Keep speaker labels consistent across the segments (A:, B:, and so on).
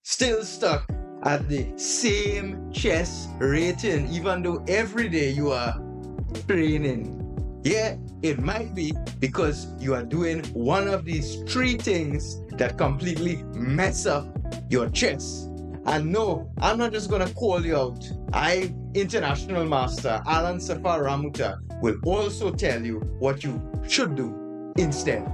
A: still stuck at the same chess rating, even though every day you are training? Yeah, it might be because you are doing one of these three things that completely mess up your chess. And no, I'm not just gonna call you out. International master Alan-Safar Ramoutar will also tell you what you should do instead.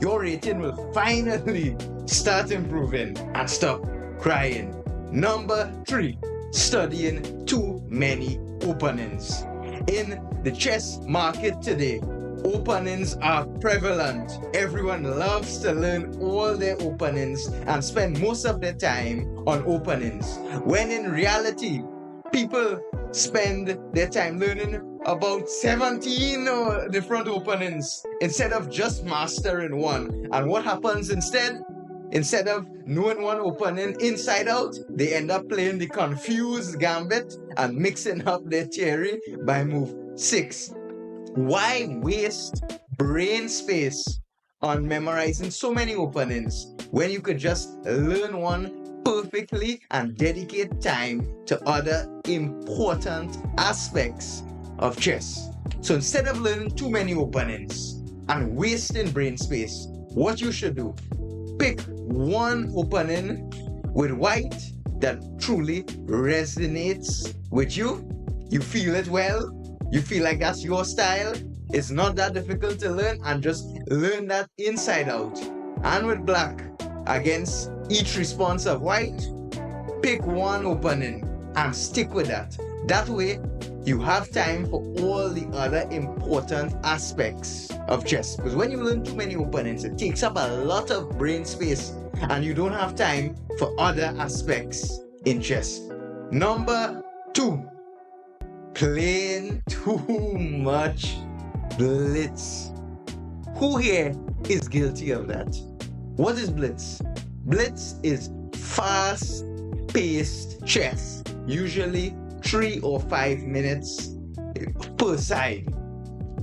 A: Your rating will finally start improving and stop crying. Number 3, studying too many openings. In the chess market today, openings are prevalent. Everyone loves to learn all their openings and spend most of their time on openings, when in reality, people spend their time learning about 17 different openings instead of just mastering one. And what happens instead? Instead of knowing one opening inside out, they end up playing the confused gambit and mixing up their theory by move 6. Why waste brain space on memorizing so many openings when you could just learn one perfectly and dedicate time to other important aspects of chess? So instead of learning too many openings and wasting brain space, what you should do, pick one opening with white that truly resonates with you. You feel it well. You feel like that's your style. It's not that difficult to learn, and just learn that inside out. And with black against each response of white, pick one opening and stick with that. That way, you have time for all the other important aspects of chess. Because when you learn too many openings, it takes up a lot of brain space and you don't have time for other aspects in chess. Number 2, playing too much Blitz. Who here is guilty of that? What is Blitz? Blitz is fast-paced chess, usually 3 or 5 minutes per side.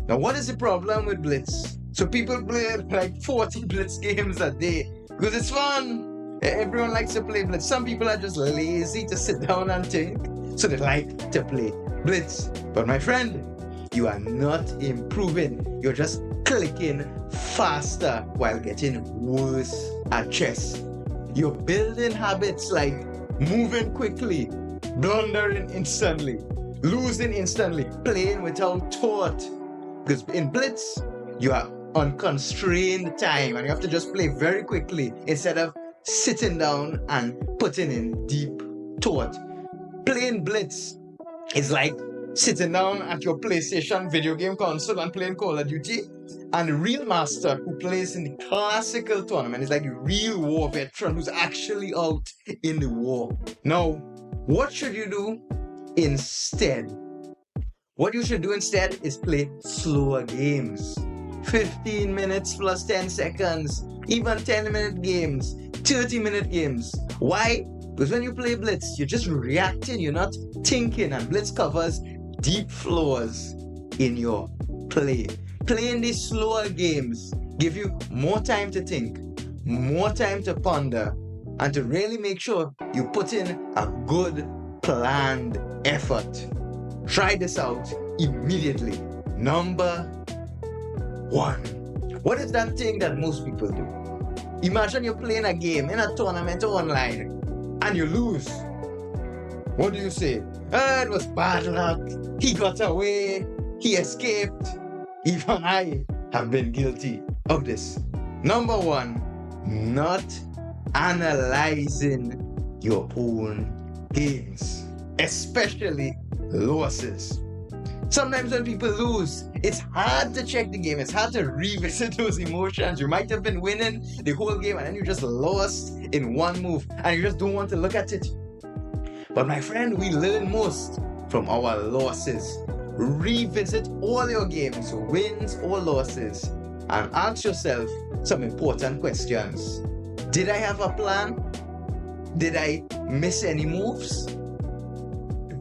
A: Now, what is the problem with Blitz? So people play like 40 Blitz games a day because it's fun. Everyone likes to play Blitz. Some people are just lazy to sit down and think, so they like to play Blitz. But my friend, you are not improving. You're just clicking faster while getting worse at chess. You're building habits like moving quickly, blundering instantly, losing instantly, playing without thought. Because in Blitz, you are on constrained time and you have to just play very quickly instead of sitting down and putting in deep thought. Playing Blitz is like sitting down at your PlayStation video game console and playing Call of Duty. And the real master who plays in the classical tournament is like the real war veteran who's actually out in the war. Now, what should you do instead? What you should do instead is play slower games. 15 minutes plus 10 seconds, even 10-minute games, 30-minute games. Why? Because when you play Blitz, you're just reacting, you're not thinking, and Blitz covers deep flaws in your play. Playing these slower games give you more time to think, more time to ponder, and to really make sure you put in a good planned effort. Try this out immediately. Number 1. What is that thing that most people do? Imagine you're playing a game in a tournament online and you lose. What do you say? It was bad luck. He got away. He escaped. Even I have been guilty of this. Number 1, not analyzing your own games, especially losses. Sometimes when people lose, it's hard to check the game. It's hard to revisit those emotions. You might have been winning the whole game and then you just lost in one move and you just don't want to look at it. But my friend, we learn most from our losses. Revisit all your games, wins or losses, and ask yourself some important questions. Did I have a plan? Did I miss any moves?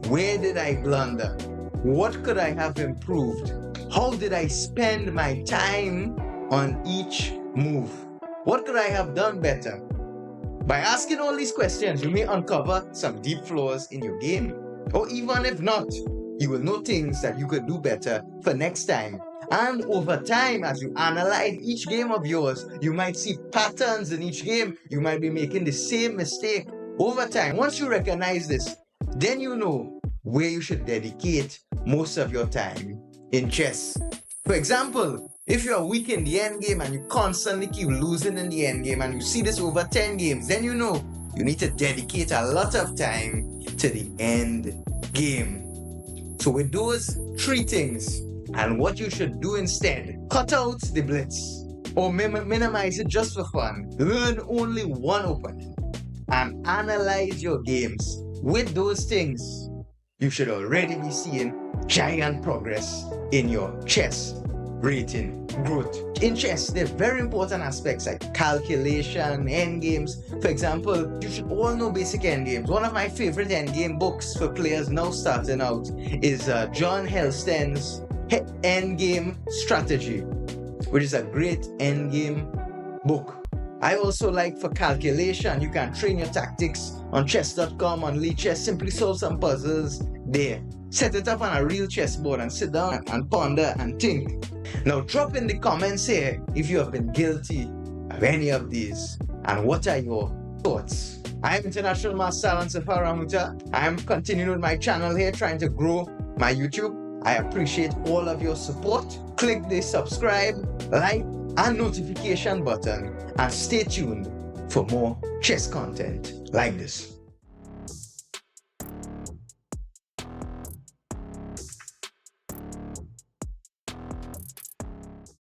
A: Where did I blunder? What could I have improved? How did I spend my time on each move? What could I have done better? By asking all these questions, you may uncover some deep flaws in your game. Or even if not, you will know things that you could do better for next time. And over time, as you analyze each game of yours, you might see patterns in each game. You might be making the same mistake over time. Once you recognize this, then you know where you should dedicate most of your time in chess. For example, if you're weak in the end game and you constantly keep losing in the end game and you see this over 10 games, then you know you need to dedicate a lot of time to the end game. So with those 3 things, and what you should do instead, cut out the blitz or minimize it just for fun. Learn only one opponent and analyze your games. With those things, you should already be seeing giant progress in your chess rating growth. In chess, there are very important aspects like calculation, endgames. For example, you should all know basic endgames. One of my favorite endgame books for players now starting out is John Helston's Endgame Strategy, which is a great endgame book. I also like for calculation, you can train your tactics on chess.com, on Lee Chess. Simply solve some puzzles there. Set it up on a real chessboard and sit down and ponder and think. Now drop in the comments here if you have been guilty of any of these and what are your thoughts. I am International Master Alan-Safar Ramoutar. I am continuing with my channel here, trying to grow my YouTube. I appreciate all of your support. Click the subscribe, like, and notification button and stay tuned for more chess content like this.